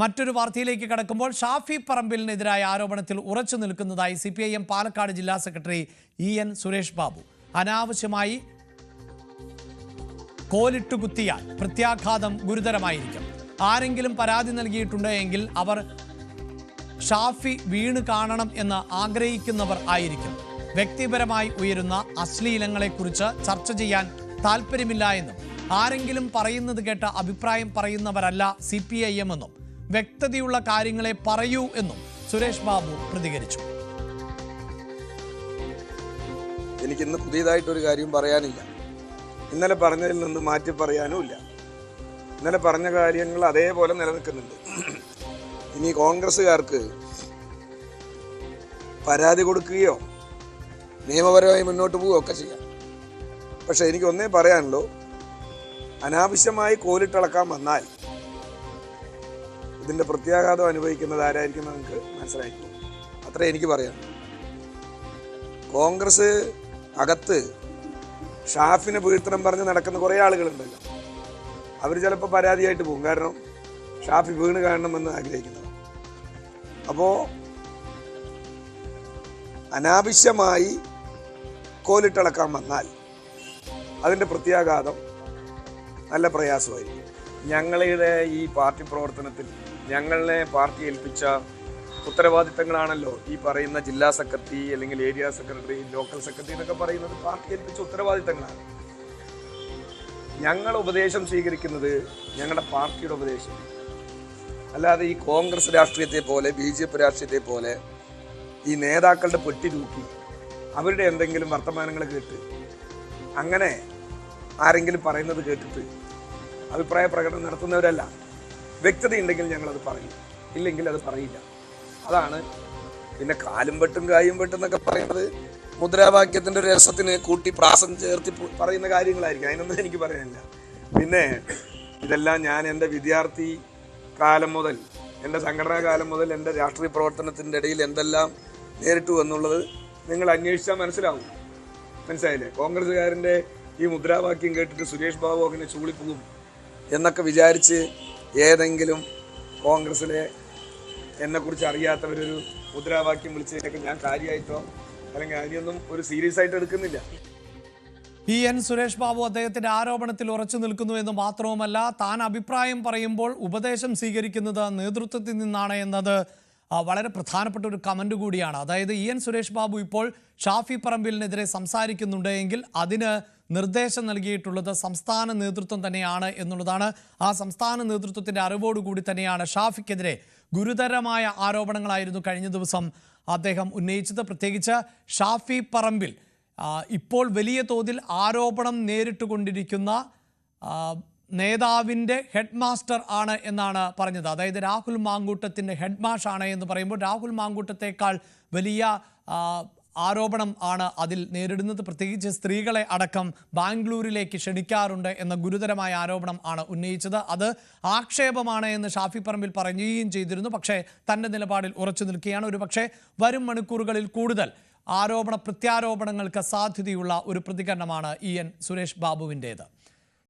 മറ്റൊരു വാർത്തയിലേക്ക് കടക്കുമ്പോൾ ഷാഫി പറമ്പിലിനെതിരായ ആരോപണത്തിൽ ഉറച്ചു നിൽക്കുന്നതായി CPIM പാലക്കാട് ജില്ലാ സെക്രട്ടറി EN സുരേഷ് ബാബു. അനാവശ്യമായി കോലിട്ടുകുത്തിയാൽ പ്രത്യാഘാതം ഗുരുതരമായിരിക്കും. ആരെങ്കിലും പരാതി നൽകിയിട്ടുണ്ടെങ്കിൽ അവർ ഷാഫി വീണ് കാണണം എന്ന് ആഗ്രഹിക്കുന്നവർ ആയിരിക്കും. വ്യക്തിപരമായി ഉയരുന്ന അശ്ലീലങ്ങളെക്കുറിച്ച് ചർച്ച ചെയ്യാൻ താല്പര്യമില്ല എന്നും ആരെങ്കിലും പറയുന്നത് കേട്ട അഭിപ്രായം പറയുന്നവരല്ല CPIM എന്നും വ്യക്തതയുള്ള കാര്യങ്ങളെ പറയൂ എന്നും സുരേഷ് ബാബു പ്രതികരിച്ചു. എനിക്കിന്ന് പുതിയതായിട്ടൊരു കാര്യം പറയാനില്ല. ഇന്നലെ പറഞ്ഞതിൽ നിന്ന് മാറ്റി പറയാനുമില്ല. ഇന്നലെ പറഞ്ഞ കാര്യങ്ങൾ അതേപോലെ നിലനിൽക്കുന്നുണ്ട്. ഇനി കോൺഗ്രസ്സുകാർക്ക് പരാതി കൊടുക്കുകയോ നിയമപരമായി മുന്നോട്ട് പോവുകയോ ഒക്കെ ചെയ്യാം. പക്ഷെ എനിക്ക് ഒന്നേ പറയാനുള്ളൂ, അനാവശ്യമായി കോലിട്ടിളക്കാൻ വന്നാൽ ഇതിൻ്റെ പ്രത്യാഘാതം അനുഭവിക്കുന്നത് ആരായിരിക്കും നമുക്ക് മനസ്സിലാക്കും. അത്രേ എനിക്ക് പറയാം. കോൺഗ്രസ് അകത്ത് ഷാഫിനെ വീഴ്ത്തണം പറഞ്ഞ് നടക്കുന്ന കുറേ ആളുകളുണ്ടല്ലോ, അവർ ചിലപ്പോൾ പരാതിയായിട്ട് പോകും. കാരണം ഷാഫി വീണ് കാണണമെന്ന് ആഗ്രഹിക്കുന്നത്. അപ്പോൾ അനാവശ്യമായി കോലിട്ടിളക്കാൻ വന്നാൽ അതിൻ്റെ പ്രത്യാഘാതം നല്ല പ്രയാസമായിരിക്കും. ഞങ്ങളുടെ ഈ പാർട്ടി പ്രവർത്തനത്തിൽ ഞങ്ങളെ പാർട്ടി ഏൽപ്പിച്ച ഉത്തരവാദിത്തങ്ങളാണല്ലോ ഈ പറയുന്ന ജില്ലാ സെക്രട്ടറി അല്ലെങ്കിൽ ഏരിയ സെക്രട്ടറി, ലോക്കൽ സെക്രട്ടറി എന്നൊക്കെ പറയുന്നത് പാർട്ടി ഏൽപ്പിച്ച ഉത്തരവാദിത്തങ്ങളാണ്. ഞങ്ങൾ ഉപദേശം സ്വീകരിക്കുന്നത് ഞങ്ങളുടെ പാർട്ടിയുടെ ഉപദേശം, അല്ലാതെ ഈ കോൺഗ്രസ് രാഷ്ട്രീയത്തെ പോലെ BJP രാഷ്ട്രീയത്തെ പോലെ ഈ നേതാക്കളുടെ പെട്ടി തൂക്കി അവരുടെ എന്തെങ്കിലും വർത്തമാനങ്ങൾ കേട്ട് അങ്ങനെ ആരെങ്കിലും പറയുന്നത് കേട്ടിട്ട് അഭിപ്രായ പ്രകടനം നടത്തുന്നവരല്ല. വ്യക്തതയുണ്ടെങ്കിൽ ഞങ്ങളത് പറയും, ഇല്ലെങ്കിൽ അത് പറയില്ല. അതാണ്. പിന്നെ കാലും വെട്ടും കായും വെട്ടും എന്നൊക്കെ പറയുന്നത് മുദ്രാവാക്യത്തിൻ്റെ ഒരു രസത്തിന് കൂട്ടി പ്രാസം ചേർത്തി പറയുന്ന കാര്യങ്ങളായിരിക്കും. അതിനൊന്നും എനിക്ക് പറയാനില്ല. പിന്നെ ഇതെല്ലാം ഞാൻ എൻ്റെ വിദ്യാർത്ഥി കാലം മുതൽ, എൻ്റെ സംഘടനാ കാലം മുതൽ എൻ്റെ രാഷ്ട്രീയ പ്രവർത്തനത്തിൻ്റെ ഇടയിൽ എന്തെല്ലാം നേരിട്ടു എന്നുള്ളത് നിങ്ങൾ അന്വേഷിച്ചാൽ മനസ്സിലാവും. മനസ്സിലായില്ലേ? കോൺഗ്രസ്സുകാരൻ്റെ ഈ മുദ്രാവാക്യം കേട്ടിട്ട് സുരേഷ് ബാബു അങ്ങനെ ചൂളിപ്പോകും എന്നൊക്കെ വിചാരിച്ച് ഏതെങ്കിലും കോൺഗ്രസ്സിലെ എന്നെക്കുറിച്ച് അറിയാത്തവരൊരു മുദ്രാവാക്യം വിളിച്ചതിനൊക്കെ ഞാൻ കാര്യമായിട്ടോ അല്ലെങ്കിൽ അതിനൊന്നും ഒരു സീരിയസ് ആയിട്ട് എടുക്കുന്നില്ല. EN സുരേഷ് ബാബു അദ്ദേഹത്തിന്റെ ആരോപണത്തിൽ ഉറച്ചു നിൽക്കുന്നു എന്ന് മാത്രവുമല്ല, താൻ അഭിപ്രായം പറയുമ്പോൾ ഉപദേശം സ്വീകരിക്കുന്നത് നേതൃത്വത്തിൽ നിന്നാണ് എന്നത് വളരെ പ്രധാനപ്പെട്ട ഒരു കമന്റ് കൂടിയാണ്. അതായത് EN സുരേഷ് ബാബു ഇപ്പോൾ ഷാഫി പറമ്പിലിനെതിരെ സംസാരിക്കുന്നുണ്ട് എങ്കിൽ അതിന് നിർദ്ദേശം നൽകിയിട്ടുള്ളത് സംസ്ഥാന നേതൃത്വം തന്നെയാണ് എന്നുള്ളതാണ്. ആ സംസ്ഥാന നേതൃത്വത്തിൻ്റെ അറിവോടുകൂടി തന്നെയാണ് ഷാഫിക്കെതിരെ ഗുരുതരമായ ആരോപണങ്ങളായിരുന്നു കഴിഞ്ഞ ദിവസം അദ്ദേഹം ഉന്നയിച്ചത്. പ്രത്യേകിച്ച് ഷാഫി പറമ്പിൽ ഇപ്പോൾ വലിയ തോതിൽ ആരോപണം നേരിട്ടുകൊണ്ടിരിക്കുന്ന നേതാവിൻ്റെ ഹെഡ് മാസ്റ്റർ ആണ് എന്നാണ് പറഞ്ഞത്. അതായത് രാഹുൽ മാങ്കൂട്ടത്തിൻ്റെ ഹെഡ് മാഷാണ് എന്ന് പറയുമ്പോൾ രാഹുൽ മാങ്കൂട്ടത്തേക്കാൾ വലിയ ആരോപണം ആണ് അതിൽ നേരിടുന്നത്. പ്രത്യേകിച്ച് സ്ത്രീകളെ അടക്കം ബാംഗ്ലൂരിലേക്ക് ക്ഷണിക്കാറുണ്ട് എന്ന ഗുരുതരമായ ആരോപണം ആണ് ഉന്നയിച്ചത്. അത് ആക്ഷേപമാണ് എന്ന് ഷാഫി പറമ്പിൽ പറയുകയും ചെയ്തിരുന്നു. പക്ഷേ തൻ്റെ നിലപാടിൽ ഉറച്ചു നിൽക്കുകയാണ്. ഒരു പക്ഷേ വരും മണിക്കൂറുകളിൽ കൂടുതൽ പ്രത്യാരോപണങ്ങൾക്ക് സാധ്യതയുള്ള ഒരു പ്രതികരണമാണ് EN സുരേഷ് ബാബുവിൻ്റേത്.